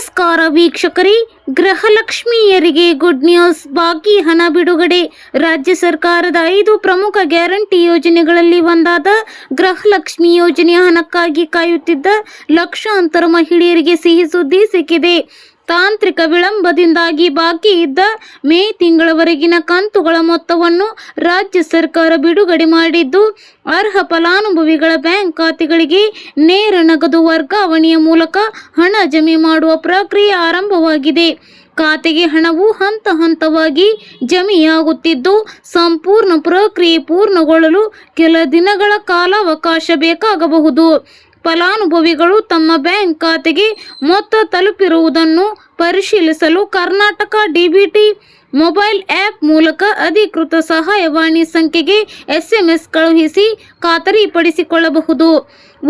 ನಮಸ್ಕಾರ ವೀಕ್ಷಕರೇ, ಗೃಹಲಕ್ಷ್ಮಿಯರಿಗೆ good news. ಬಾಕಿ ಹಣ ಬಿಡುಗಡೆ. ರಾಜ್ಯ ಸರ್ಕಾರದ 5 ಪ್ರಮುಖ ಗ್ಯಾರಂಟಿ ಯೋಜನೆಗಳಲ್ಲಿ ಒಂದಾದ ಗೃಹಲಕ್ಷ್ಮಿ ಯೋಜನೆಯ ಹಣಕ್ಕಾಗಿ ಕಾಯುತ್ತಿದ್ದ ಲಕ್ಷಾಂತರ ಮಹಿಳೆಯರಿಗೆ ಸಿಹಿ ಸುದ್ದಿ ಸಿಕ್ಕಿದೆ. ತಾಂತ್ರಿಕ ವಿಳಂಬದಿಂದಾಗಿ ಬಾಕಿ ಇದ್ದ ಮೇ ತಿಂಗಳವರೆಗಿನ ಕಂತುಗಳ ಮೊತ್ತವನ್ನು ರಾಜ್ಯ ಸರ್ಕಾರ ಬಿಡುಗಡೆ ಮಾಡಿದ್ದು, ಅರ್ಹ ಫಲಾನುಭವಿಗಳ ಬ್ಯಾಂಕ್ ಖಾತೆಗಳಿಗೆ ನೇರ ನಗದು ವರ್ಗಾವಣೆಯ ಮೂಲಕ ಹಣ ಜಮೆ ಮಾಡುವ ಪ್ರಕ್ರಿಯೆ ಆರಂಭವಾಗಿದೆ. ಖಾತೆಗೆ ಹಣವು ಹಂತ ಹಂತವಾಗಿ ಜಮೆಯಾಗುತ್ತಿದ್ದು, ಸಂಪೂರ್ಣ ಪ್ರಕ್ರಿಯೆ ಪೂರ್ಣಗೊಳ್ಳಲು ಕೆಲ ದಿನಗಳ ಕಾಲಾವಕಾಶ ಬೇಕಾಗಬಹುದು. ಫಲಾನುಭವಿಗಳು ತಮ್ಮ ಬ್ಯಾಂಕ್ ಖಾತೆಗೆ ಮೊತ್ತ ತಲುಪಿರುವುದನ್ನು ಪರಿಶೀಲಿಸಲು ಕರ್ನಾಟಕ ಡಿಬಿಟಿ ಮೊಬೈಲ್ ಆ್ಯಪ್ ಮೂಲಕ ಅಧಿಕೃತ ಸಹಾಯವಾಣಿ ಸಂಖ್ಯೆಗೆ SMS ಕಳುಹಿಸಿ ಖಾತರಿಪಡಿಸಿಕೊಳ್ಳಬಹುದು.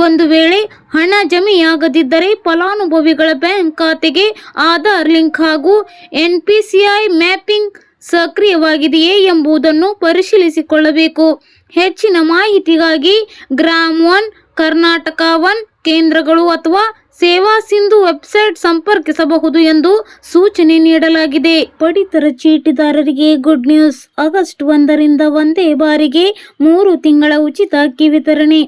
ಒಂದು ವೇಳೆ ಹಣ ಜಮೆಯಾಗದಿದ್ದರೆ ಫಲಾನುಭವಿಗಳ ಬ್ಯಾಂಕ್ ಖಾತೆಗೆ ಆಧಾರ್ ಲಿಂಕ್ ಹಾಗೂ NPCI ಮ್ಯಾಪಿಂಗ್ ಸಕ್ರಿಯವಾಗಿದೆಯೇ ಎಂಬುದನ್ನು ಪರಿಶೀಲಿಸಿಕೊಳ್ಳಬೇಕು. ಹೆಚ್ಚಿನ ಮಾಹಿತಿಗಾಗಿ ಗ್ರಾಮ 1, ಕರ್ನಾಟಕ 1 ಕೇಂದ್ರಗಳು ಅಥವಾ ಸೇವಾ ಸಿಂಧು ವೆಬ್ಸೈಟ್ ಸಂಪರ್ಕಿಸಬಹುದು ಎಂದು ಸೂಚನೆ ನೀಡಲಾಗಿದೆ. ಪಡಿತರ ಚೀಟಿದಾರರಿಗೆ ಗುಡ್ ನ್ಯೂಸ್. ಆಗಸ್ಟ್ 1ರಿಂದ ಒಂದೇ ಬಾರಿಗೆ 3 ತಿಂಗಳ ಉಚಿತ ಅಕ್ಕಿ ವಿತರಣೆ.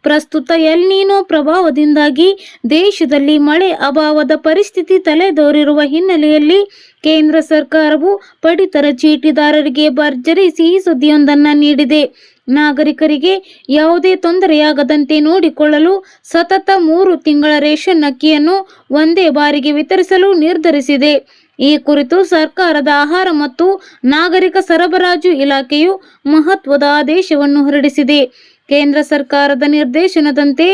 ಪ್ರಸ್ತುತ ಎಲ್ ನೀನೋ ಪ್ರಭಾವದಿಂದಾಗಿ ದೇಶದಲ್ಲಿ ಮಳೆ ಅಭಾವದ ಪರಿಸ್ಥಿತಿ ತಲೆದೋರಿರುವ ಹಿನ್ನೆಲೆಯಲ್ಲಿ ಕೇಂದ್ರ ಸರ್ಕಾರವು ಪಡಿತರ ಚೀಟಿದಾರರಿಗೆ ಭರ್ಜರಿ ಸಿಹಿ ಸುದ್ದಿಯೊಂದನ್ನು ನೀಡಿದೆ. ನಾಗರಿಕರಿಗೆ ಯಾವುದೇ ತೊಂದರೆಯಾಗದಂತೆ ನೋಡಿಕೊಳ್ಳಲು ಸತತ 3 ತಿಂಗಳ ರೇಷನ್ ಅಕ್ಕಿಯನ್ನು ಒಂದೇ ಬಾರಿಗೆ ವಿತರಿಸಲು ನಿರ್ಧರಿಸಿದೆ. ಈ ಕುರಿತು ಸರ್ಕಾರದ ಆಹಾರ ಮತ್ತು ನಾಗರಿಕ ಸರಬರಾಜು ಇಲಾಖೆಯು ಮಹತ್ವದ ಆದೇಶವನ್ನು ಹೊರಡಿಸಿದೆ. ಕೇಂದ್ರ ಸರ್ಕಾರದ ನಿರ್ದೇಶನದಂತೆ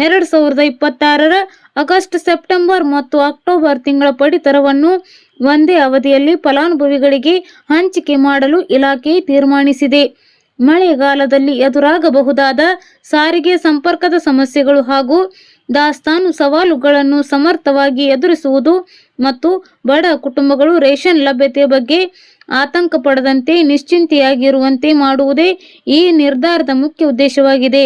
2026ರ ಆಗಸ್ಟ್, ಸೆಪ್ಟೆಂಬರ್ ಮತ್ತು ಅಕ್ಟೋಬರ್ ತಿಂಗಳ ಪಡಿತರವನ್ನು ಒಂದೇ ಅವಧಿಯಲ್ಲಿ ಫಲಾನುಭವಿಗಳಿಗೆ ಹಂಚಿಕೆ ಮಾಡಲು ಇಲಾಖೆ ತೀರ್ಮಾನಿಸಿದೆ. ಮಳೆಗಾಲದಲ್ಲಿ ಎದುರಾಗಬಹುದಾದ ಸಾರಿಗೆ ಸಂಪರ್ಕದ ಸಮಸ್ಯೆಗಳು ಹಾಗೂ ದಾಸ್ತಾನು ಸವಾಲುಗಳನ್ನು ಸಮರ್ಥವಾಗಿ ಎದುರಿಸುವುದು ಮತ್ತು ಬಡ ಕುಟುಂಬಗಳು ರೇಷನ್ ಲಭ್ಯತೆ ಬಗ್ಗೆ ಆತಂಕ ಪಡದಂತೆ ನಿಶ್ಚಿಂತೆಯಾಗಿರುವಂತೆ ಮಾಡುವುದೇ ಈ ನಿರ್ಧಾರದ ಮುಖ್ಯ ಉದ್ದೇಶವಾಗಿದೆ.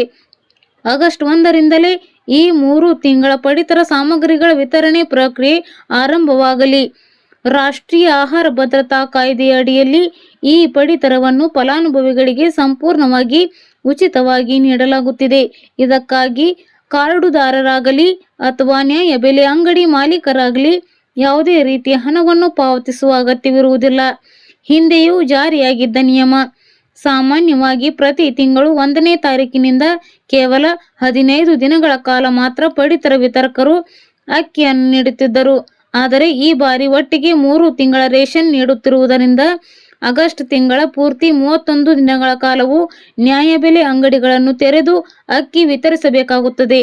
ಆಗಸ್ಟ್ 1ರಿಂದಲೇ ಈ 3 ತಿಂಗಳ ಪಡಿತರ ಸಾಮಗ್ರಿಗಳ ವಿತರಣೆ ಪ್ರಕ್ರಿಯೆ ಆರಂಭವಾಗಲಿ. ರಾಷ್ಟ್ರೀಯ ಆಹಾರ ಭದ್ರತಾ ಕಾಯ್ದೆಯ ಅಡಿಯಲ್ಲಿ ಈ ಪಡಿತರವನ್ನು ಫಲಾನುಭವಿಗಳಿಗೆ ಸಂಪೂರ್ಣವಾಗಿ ಉಚಿತವಾಗಿ ನೀಡಲಾಗುತ್ತಿದೆ. ಇದಕ್ಕಾಗಿ ಕಾರ್ಡುದಾರರಾಗಲಿ ಅಥವಾ ನ್ಯಾಯಬೆಲೆ ಅಂಗಡಿ ಮಾಲೀಕರಾಗಲಿ ಯಾವುದೇ ರೀತಿಯ ಹಣವನ್ನು ಪಾವತಿಸುವ ಅಗತ್ಯವಿರುವುದಿಲ್ಲ. ಹಿಂದೆಯೂ ಜಾರಿಯಾಗಿದ್ದ ನಿಯಮ. ಸಾಮಾನ್ಯವಾಗಿ ಪ್ರತಿ ತಿಂಗಳು 1ನೇ ತಾರೀಕಿನಿಂದ ಕೇವಲ 15 ದಿನಗಳ ಕಾಲ ಮಾತ್ರ ಪಡಿತರ ವಿತರಕರು ಅಕ್ಕಿಯನ್ನು ನೀಡುತ್ತಿದ್ದರು. ಆದರೆ ಈ ಬಾರಿ ಒಟ್ಟಿಗೆ 3 ತಿಂಗಳ ರೇಷನ್ ನೀಡುತ್ತಿರುವುದರಿಂದ ಆಗಸ್ಟ್ ತಿಂಗಳ ಪೂರ್ತಿ 31 ದಿನಗಳ ಕಾಲವು ನ್ಯಾಯಬೆಲೆ ಅಂಗಡಿಗಳನ್ನು ತೆರೆದು ಅಕ್ಕಿ ವಿತರಿಸಬೇಕಾಗುತ್ತದೆ.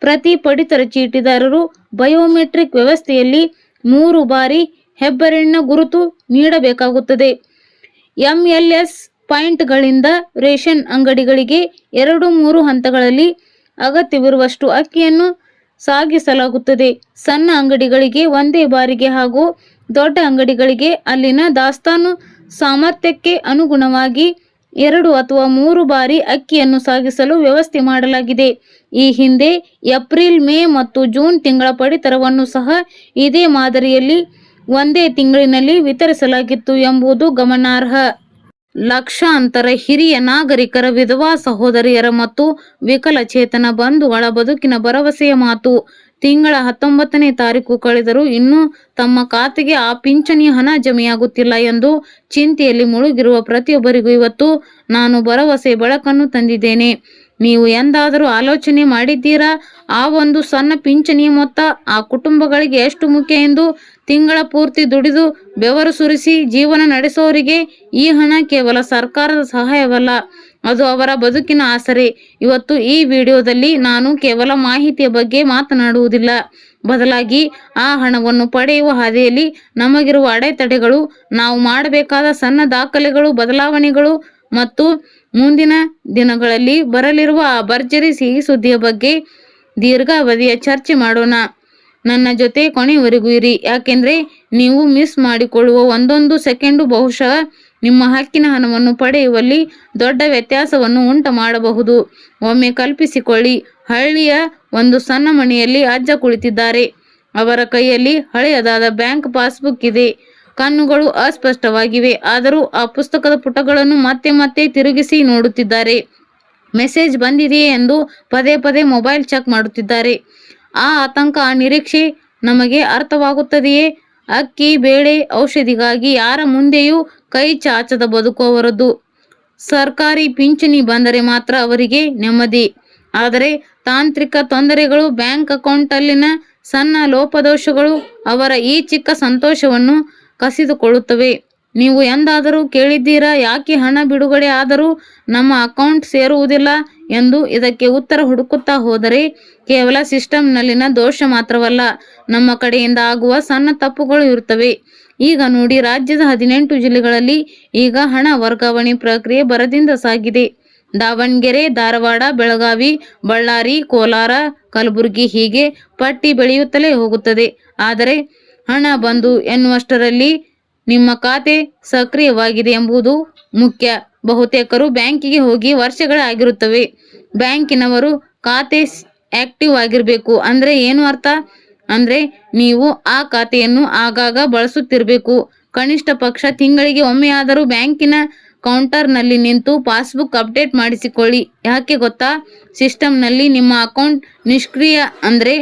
ಪ್ರತಿ ಪಡಿತರ ಚೀಟಿದಾರರು ಬಯೋಮೆಟ್ರಿಕ್ ವ್ಯವಸ್ಥೆಯಲ್ಲಿ 3 ಬಾರಿ ಹೆಬ್ಬೆರಳಿನ ಗುರುತು ನೀಡಬೇಕಾಗುತ್ತದೆ. MLS ಪಾಯಿಂಟ್ಗಳಿಂದ ರೇಷನ್ ಅಂಗಡಿಗಳಿಗೆ 2-3 ಹಂತಗಳಲ್ಲಿ ಅಗತ್ಯವಿರುವಷ್ಟು ಅಕ್ಕಿಯನ್ನು ಸಾಗಿಸಲಾಗುತ್ತದೆ. ಸಣ್ಣ ಅಂಗಡಿಗಳಿಗೆ ಒಂದೇ ಬಾರಿಗೆ ಹಾಗೂ ದೊಡ್ಡ ಅಂಗಡಿಗಳಿಗೆ ಅಲ್ಲಿನ ದಾಸ್ತಾನು ಸಾಮರ್ಥ್ಯಕ್ಕೆ ಅನುಗುಣವಾಗಿ 2 ಅಥವಾ 3 ಬಾರಿ ಅಕ್ಕಿಯನ್ನು ಸಾಗಿಸಲು ವ್ಯವಸ್ಥೆ ಮಾಡಲಾಗಿದೆ. ಈ ಹಿಂದೆ ಏಪ್ರಿಲ್, ಮೇ ಮತ್ತು ಜೂನ್ ತಿಂಗಳ ಪಡಿತರವನ್ನು ಸಹ ಇದೇ ಮಾದರಿಯಲ್ಲಿ ಒಂದೇ ತಿಂಗಳಿನಲ್ಲಿ ವಿತರಿಸಲಾಗಿತ್ತು ಎಂಬುದು ಗಮನಾರ್ಹ. ಲಕ್ಷಾಂತರ ಹಿರಿಯ ನಾಗರಿಕರ, ವಿಧವಾ ಸಹೋದರಿಯರ ಮತ್ತು ವಿಕಲಚೇತನ ಬಂಧುಗಳ ಬದುಕಿನ ಭರವಸೆಯ ಮಾತು. ತಿಂಗಳ 19ನೇ ತಾರೀಕು ಕಳೆದರೂ ಇನ್ನೂ ತಮ್ಮ ಖಾತೆಗೆ ಆ ಪಿಂಚಣಿಯ ಹಣ ಜಮೆಯಾಗುತ್ತಿಲ್ಲ ಎಂದು ಚಿಂತೆಯಲ್ಲಿ ಮುಳುಗಿರುವ ಪ್ರತಿಯೊಬ್ಬರಿಗೂ ಇವತ್ತು ನಾನು ಭರವಸೆ ಬೆಳಕನ್ನು ತಂದಿದ್ದೇನೆ. ನೀವು ಎಂದಾದರೂ ಆಲೋಚನೆ ಮಾಡಿದ್ದೀರಾ, ಆ ಒಂದು ಸಣ್ಣ ಪಿಂಚಣಿಯ ಮೊತ್ತ ಆ ಕುಟುಂಬಗಳಿಗೆ ಎಷ್ಟು ಮುಖ್ಯ ಎಂದು? ತಿಂಗಳ ಪೂರ್ತಿ ದುಡಿದು ಬೆವರು ಸುರಿಸಿ ಜೀವನ ನಡೆಸೋರಿಗೆ ಈ ಹಣ ಕೇವಲ ಸರ್ಕಾರದ ಸಹಾಯವಲ್ಲ, ಅದು ಅವರ ಬದುಕಿನ ಆಸರೆ. ಇವತ್ತು ಈ ವಿಡಿಯೋದಲ್ಲಿ ನಾನು ಕೇವಲ ಮಾಹಿತಿಯ ಬಗ್ಗೆ ಮಾತನಾಡುವುದಿಲ್ಲ, ಬದಲಾಗಿ ಆ ಹಣವನ್ನು ಪಡೆಯುವ ಹಾದಿಯಲ್ಲಿ ನಮಗಿರುವ ಅಡೆತಡೆಗಳು, ನಾವು ಮಾಡಬೇಕಾದ ಸಣ್ಣ ದಾಖಲೆಗಳು, ಬದಲಾವಣೆಗಳು ಮತ್ತು ಮುಂದಿನ ದಿನಗಳಲ್ಲಿ ಬರಲಿರುವ ಆ ಭರ್ಜರಿ ಸಿಹಿ ಸುದ್ದಿಯ ಬಗ್ಗೆ ದೀರ್ಘಾವಧಿಯ ಚರ್ಚೆ ಮಾಡೋಣ. ನನ್ನ ಜೊತೆ ಕೊನೆಯವರೆಗೂ ಇರಿ, ಯಾಕೆಂದರೆ ನೀವು ಮಿಸ್ ಮಾಡಿಕೊಳ್ಳುವ ಒಂದೊಂದು ಸೆಕೆಂಡು ಬಹುಶಃ ನಿಮ್ಮ ಹಕ್ಕಿನ ಹಣವನ್ನು ಪಡೆಯುವಲ್ಲಿ ದೊಡ್ಡ ವ್ಯತ್ಯಾಸವನ್ನು ಉಂಟು ಮಾಡಬಹುದು. ಒಮ್ಮೆ ಕಲ್ಪಿಸಿಕೊಳ್ಳಿ, ಹಳ್ಳಿಯ ಒಂದು ಸಣ್ಣ ಮನೆಯಲ್ಲಿ ಅಜ್ಜ ಕುಳಿತಿದ್ದಾರೆ. ಅವರ ಕೈಯಲ್ಲಿ ಹಳೆಯದಾದ ಬ್ಯಾಂಕ್ ಪಾಸ್ಬುಕ್ ಇದೆ. ಕಣ್ಣುಗಳು ಅಸ್ಪಷ್ಟವಾಗಿವೆ, ಆದರೂ ಆ ಪುಸ್ತಕದ ಪುಟಗಳನ್ನು ಮತ್ತೆ ಮತ್ತೆ ತಿರುಗಿಸಿ ನೋಡುತ್ತಿದ್ದಾರೆ. ಮೆಸೇಜ್ ಬಂದಿದೆಯೇ ಎಂದು ಪದೇ ಪದೇ ಮೊಬೈಲ್ ಚೆಕ್ ಮಾಡುತ್ತಿದ್ದಾರೆ. ಆ ಆತಂಕ, ಆ ನಿರೀಕ್ಷೆ ನಮಗೆ ಅರ್ಥವಾಗುತ್ತದೆಯೇ? ಅಕ್ಕಿ, ಬೇಳೆ, ಔಷಧಿಗಾಗಿ ಯಾರ ಮುಂದೆಯೂ ಕೈ ಚಾಚದ ಬದುಕು ಅವರದ್ದು. ಸರ್ಕಾರಿ ಪಿಂಚಣಿ ಬಂದರೆ ಮಾತ್ರ ಅವರಿಗೆ ನೆಮ್ಮದಿ. ಆದರೆ ತಾಂತ್ರಿಕ ತೊಂದರೆಗಳು, ಬ್ಯಾಂಕ್ ಅಕೌಂಟಲ್ಲಿನ ಸಣ್ಣ ಲೋಪದೋಷಗಳು ಅವರ ಈ ಚಿಕ್ಕ ಸಂತೋಷವನ್ನು ಕಸಿದುಕೊಳ್ಳುತ್ತವೆ. ನೀವು ಎಂದಾದರೂ ಕೇಳಿದ್ದೀರಾ, ಯಾಕೆ ಹಣ ಬಿಡುಗಡೆ ಆದರೂ ನಮ್ಮ ಅಕೌಂಟ್ ಸೇರುವುದಿಲ್ಲ ಎಂದು? ಇದಕ್ಕೆ ಉತ್ತರ ಹುಡುಕುತ್ತಾ ಹೋದರೆ ಕೇವಲ ಸಿಸ್ಟಮ್ನಲ್ಲಿನ ದೋಷ ಮಾತ್ರವಲ್ಲ, ನಮ್ಮ ಕಡೆಯಿಂದ ಆಗುವ ಸಣ್ಣ ತಪ್ಪುಗಳು ಇರುತ್ತವೆ. ಈಗ ನೋಡಿ, ರಾಜ್ಯದ 18 ಜಿಲ್ಲೆಗಳಲ್ಲಿ ಈಗ ಹಣ ವರ್ಗಾವಣೆ ಪ್ರಕ್ರಿಯೆ ಭರದಿಂದ ಸಾಗಿದೆ. ದಾವಣಗೆರೆ, ಧಾರವಾಡ, ಬೆಳಗಾವಿ, ಬಳ್ಳಾರಿ, ಕೋಲಾರ, ಕಲಬುರಗಿ ಹೀಗೆ ಪಟ್ಟಿ ಬೆಳೆಯುತ್ತಲೇ ಹೋಗುತ್ತದೆ. ಆದರೆ ಹಣ ಬಂದು ಎನ್ನುವಷ್ಟರಲ್ಲಿ ನಿಮ್ಮ ಖಾತೆ ಸಕ್ರಿಯವಾಗಿದೆ ಎಂಬುದು ಮುಖ್ಯ. ಬಹುತೇಕರು ಬ್ಯಾಂಕಿಗೆ ಹೋಗಿ ವರ್ಷಗಳೇ ಆಗಿರುತ್ತವೆ. ಬ್ಯಾಂಕಿನವರು ಖಾತೆ ಆಕ್ಟಿವ್ ಆಗಿರಬೇಕು ಅಂದ್ರೆ ಏನು ಅರ್ಥ? ಅಂದ್ರೆ ನೀವು ಆ ಖಾತೆಯನ್ನು ಆಗಾಗ ಬಳಸುತ್ತಿರಬೇಕು. ಕನಿಷ್ಠ ಪಕ್ಷ ತಿಂಗಳಿಗೆ ಒಮ್ಮೆಯಾದರೂ ಬ್ಯಾಂಕಿನ ಕೌಂಟರ್ನಲ್ಲಿ ನಿಂತು ಪಾಸ್ಬುಕ್ ಅಪ್ಡೇಟ್ ಮಾಡಿಸಿಕೊಳ್ಳಿ. ಯಾಕೆ ಗೊತ್ತಾ? ಸಿಸ್ಟಮ್ನಲ್ಲಿ ನಿಮ್ಮ ಅಕೌಂಟ್ ನಿಷ್ಕ್ರಿಯ ಅಂದ್ರೆ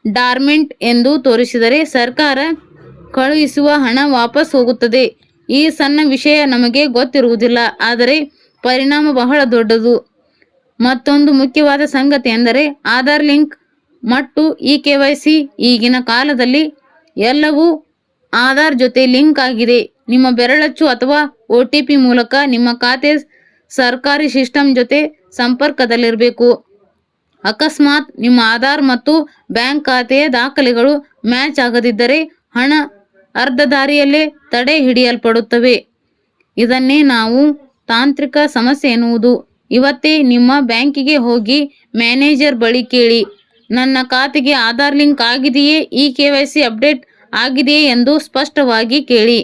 ಡಾರ್ಮೆಂಟ್ ಎಂದು ತೋರಿಸಿದರೆ ಸರ್ಕಾರ ಕಳುಹಿಸುವ ಹಣ ವಾಪಸ್ ಹೋಗುತ್ತದೆ. ಈ ಸಣ್ಣ ವಿಷಯ ನಮಗೆ ಗೊತ್ತಿರುವುದಿಲ್ಲ, ಆದರೆ ಪರಿಣಾಮ ಬಹಳ ದೊಡ್ಡದು. ಮತ್ತೊಂದು ಮುಖ್ಯವಾದ ಸಂಗತಿ ಎಂದರೆ ಆಧಾರ್ ಲಿಂಕ್ ಮತ್ತು KYC. ಈಗಿನ ಕಾಲದಲ್ಲಿ ಎಲ್ಲವೂ ಆಧಾರ್ ಜೊತೆ ಲಿಂಕ್ ಆಗಿದೆ. ನಿಮ್ಮ ಬೆರಳಚ್ಚು ಅಥವಾ OTP ಮೂಲಕ ನಿಮ್ಮ ಖಾತೆ ಸರ್ಕಾರಿ ಸಿಸ್ಟಮ್ ಜೊತೆ ಸಂಪರ್ಕದಲ್ಲಿರಬೇಕು. ಅಕಸ್ಮಾತ್ ನಿಮ್ಮ ಆಧಾರ್ ಮತ್ತು ಬ್ಯಾಂಕ್ ಖಾತೆಯ ದಾಖಲೆಗಳು ಮ್ಯಾಚ್ ಆಗದಿದ್ದರೆ ಹಣ ಅರ್ಧ ದಾರಿಯಲ್ಲೇ ತಡೆ ಹಿಡಿಯಲ್ಪಡುತ್ತವೆ. ಇದನ್ನೇ ನಾವು ತಾಂತ್ರಿಕ ಸಮಸ್ಯೆ ಎನ್ನುವುದು. ಇವತ್ತೇ ನಿಮ್ಮ ಬ್ಯಾಂಕಿಗೆ ಹೋಗಿ ಮ್ಯಾನೇಜರ್ ಬಳಿ ಕೇಳಿ, ನನ್ನ ಖಾತೆಗೆ ಆಧಾರ್ ಲಿಂಕ್ ಆಗಿದೆಯೇ, KYC ಅಪ್ಡೇಟ್ ಆಗಿದೆಯೇ ಎಂದು ಸ್ಪಷ್ಟವಾಗಿ ಕೇಳಿ.